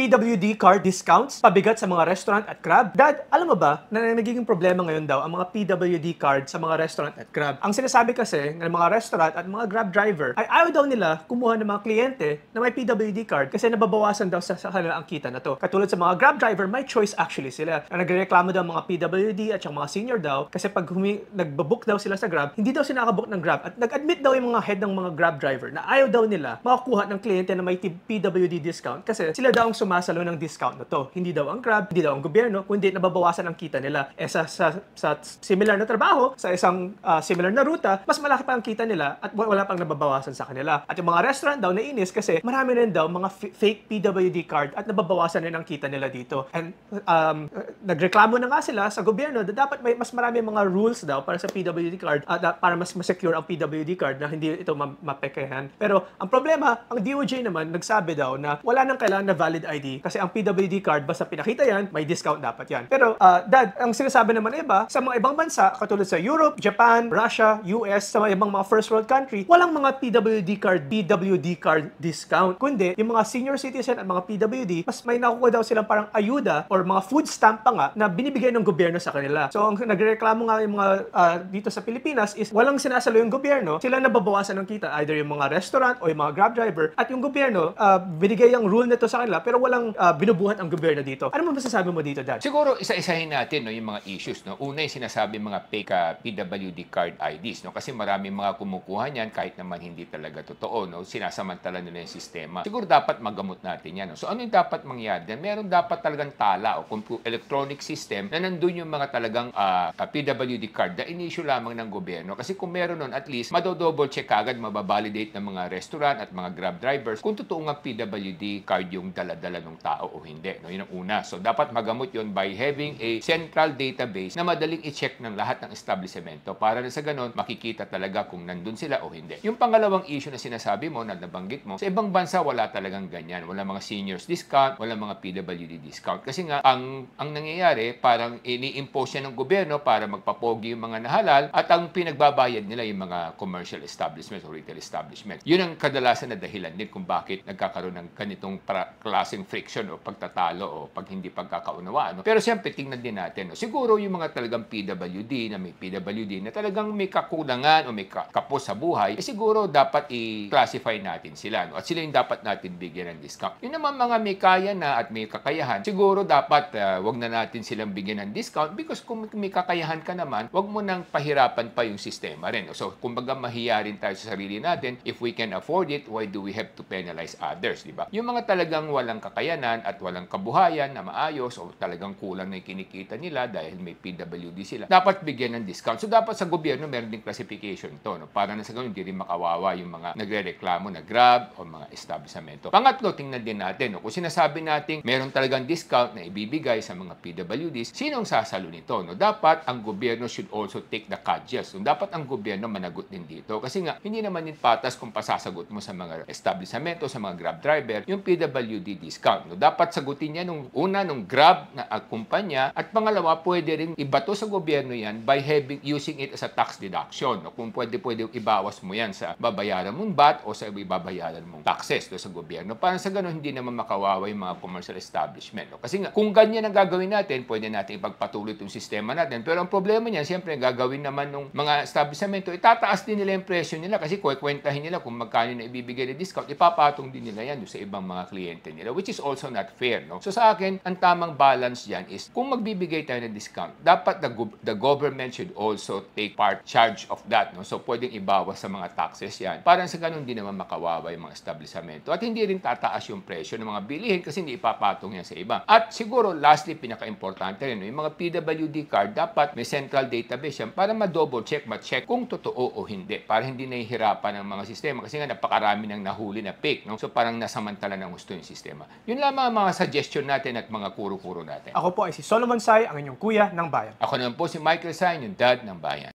PWD card discounts, pabigat sa mga restaurant at Grab. Dad, alam mo ba na nagiging problema ngayon daw ang mga PWD card sa mga restaurant at Grab? Ang sinasabi kasi ng mga restaurant at mga Grab driver ay ayaw daw nila kumuha ng mga kliyente na may PWD card kasi nababawasan daw sa kanila ang kita na to. Katulad sa mga Grab driver, may choice actually sila. Ang nagrereklamo daw mga PWD at yung mga senior daw kasi pag nagbabook daw sila sa Grab, hindi daw sila nakabook ng Grab. At nag-admit daw yung mga head ng mga Grab driver na ayaw daw nila makakuha ng kliyente na may PWD discount kasi sila daw ang sumasalo ng discount na to. Hindi daw ang Grab, hindi daw ang gobyerno, kundi nababawasan ang kita nila. Sa similar na trabaho, sa isang similar na ruta, mas malaki pa ang kita nila at wala pang nababawasan sa kanila. At yung mga restaurant daw nainis kasi marami rin daw mga fake PWD card at nababawasan rin ang kita nila dito. And nagreklamo na nga sila sa gobyerno na dapat may mas marami mga rules daw para sa PWD card para mas secure ang PWD card na hindi ito mapekehan. Pero ang problema, ang DOJ naman nagsabi daw na wala nang kailangan na valid ID kasi ang PWD card basta pinakita yan, may discount dapat yan. Pero Dad, ang sinasabi naman iba, sa mga ibang bansa katulad sa Europe, Japan, Russia, US, sa mga ibang mga first world country, walang mga PWD card discount. Kundi yung mga senior citizen at mga PWD, mas may nakukuha daw silang parang ayuda or mga food stamp pa nga na binibigay ng gobyerno sa kanila. So ang nagrereklamo nga yung mga dito sa Pilipinas is walang sinasalo yung gobyerno, sila nababawasan ng kita, either yung mga restaurant o yung mga Grab driver at yung gobyerno binigay ang rule nito sa kanila pero walang binubuhat ang gobyerno dito. Ano mo masasabi mo dito, Dad? Siguro isa-isahin natin yung mga issues. Una yung sinasabi mga fake PWD card IDs. Kasi marami mga kumukuha niyan kahit naman hindi talaga totoo. Sinasamantala nila yung sistema. Siguro dapat magamot natin yan. So ano yung dapat mangyari? Meron dapat talagang tala o electronic system na nandun yung mga talagang PWD card na in-issue lamang ng gobyerno. Kasi kung meron nun, at least madodouble check agad, mababalidate ng mga restaurant at mga Grab drivers kung totoo nga PWD card yung dala-dala ng tao o hindi. Yun ang una. So dapat magamot yun by having a central database na madaling i-check ng lahat ng establishmento para na sa ganun makikita talaga kung nandun sila o hindi. Yung pangalawang issue na sinasabi mo, na nabanggit mo, sa ibang bansa wala talagang ganyan. Wala mga seniors discount, wala mga PWD discount. Kasi nga, ang nangyayari, parang ini-impose yan ng gobyerno para magpapogi yung mga nahalal at ang pinagbabayad nila yung mga commercial establishments o retail establishments. Yun ang kadalasan na dahilan din kung bakit nagkakaroon ng ganitong klaseng friction o pagtatalo o pag hindi pagkakaunawaan. Pero siyempre, tingnan din natin. Siguro yung mga talagang PWD na may PWD na talagang may kakulangan o may kapos sa buhay, siguro dapat i-classify natin sila. At sila yung dapat natin bigyan ng discount. Yung naman mga may kaya na at may kakayahan, siguro dapat wag na natin silang bigyan ng discount because kung may kakayahan ka naman, wag mo nang pahirapan pa yung sistema rin. So, kumbaga mahiya rin tayo sa sarili natin. If we can afford it, why do we have to penalize others, di ba? Yung mga talagang walang kakayanan at walang kabuhayan na maayos o talagang kulang na kinikita nila dahil may PWD sila, dapat bigyan ng discount. So, dapat sa gobyerno meron din classification to, para na sa ganun, hindi rin makawawa yung mga nagre-reklamo na Grab o mga establishmento. Pangatlo, tingnan din natin, kung sinasabi natin meron talagang discount na ibibigay sa mga PWDs, sinong sasalo nito? Dapat ang gobyerno should also take the cadges. Dapat ang gobyerno managot din dito. Kasi nga, hindi naman din patas kung pasasagot mo sa mga establishmento, sa mga Grab driver, yung PWD discount. Dapat sagutin niya nung Grab na kumpanya at pangalawa, pwede rin ibato sa gobyerno yan by using it as a tax deduction. Kung pwede ibawas mo yan sa babayaran mong VAT o sa ibabayaran mong taxes sa gobyerno. Para sa ganun, hindi naman makawawa yung mga commercial establishment. Kasi nga, kung ganyan ang gagawin natin, pwede natin ipagpatuloy itong sistema natin. Pero ang problema niyan, siyempre, gagawin naman ng mga establishmento, itataas din nila yung presyo nila kasi kwentahin nila kung magkano na ibibigay na discount, ipapatong din nila yan sa ibang mga kliyente nila, which is also not fair. So sa akin, ang tamang balance dyan is kung magbibigay tayo ng discount, dapat the government should also take charge of that. So pwedeng ibawas sa mga taxes yan. Parang sa ganun din naman makawawa yung mga establishmento. At hindi rin tataas yung presyo ng mga bilihin kasi hindi ipapatong yan sa iba. At siguro, lastly, pinaka-importante rin, yung mga PWD card, dapat may central database yan para ma-double check, ma-check kung totoo o hindi. Para hindi nahihirapan ang mga sistema. Kasi nga, napakarami ng nahuli na fake. So parang nasamantala ng gusto yung sistema. Yun lamang ang mga suggestion natin at mga kuro-kuro natin. Ako po ay si Solomon Sai, ang inyong kuya ng bayan. Ako naman po si Michael Sai, yung dad ng bayan.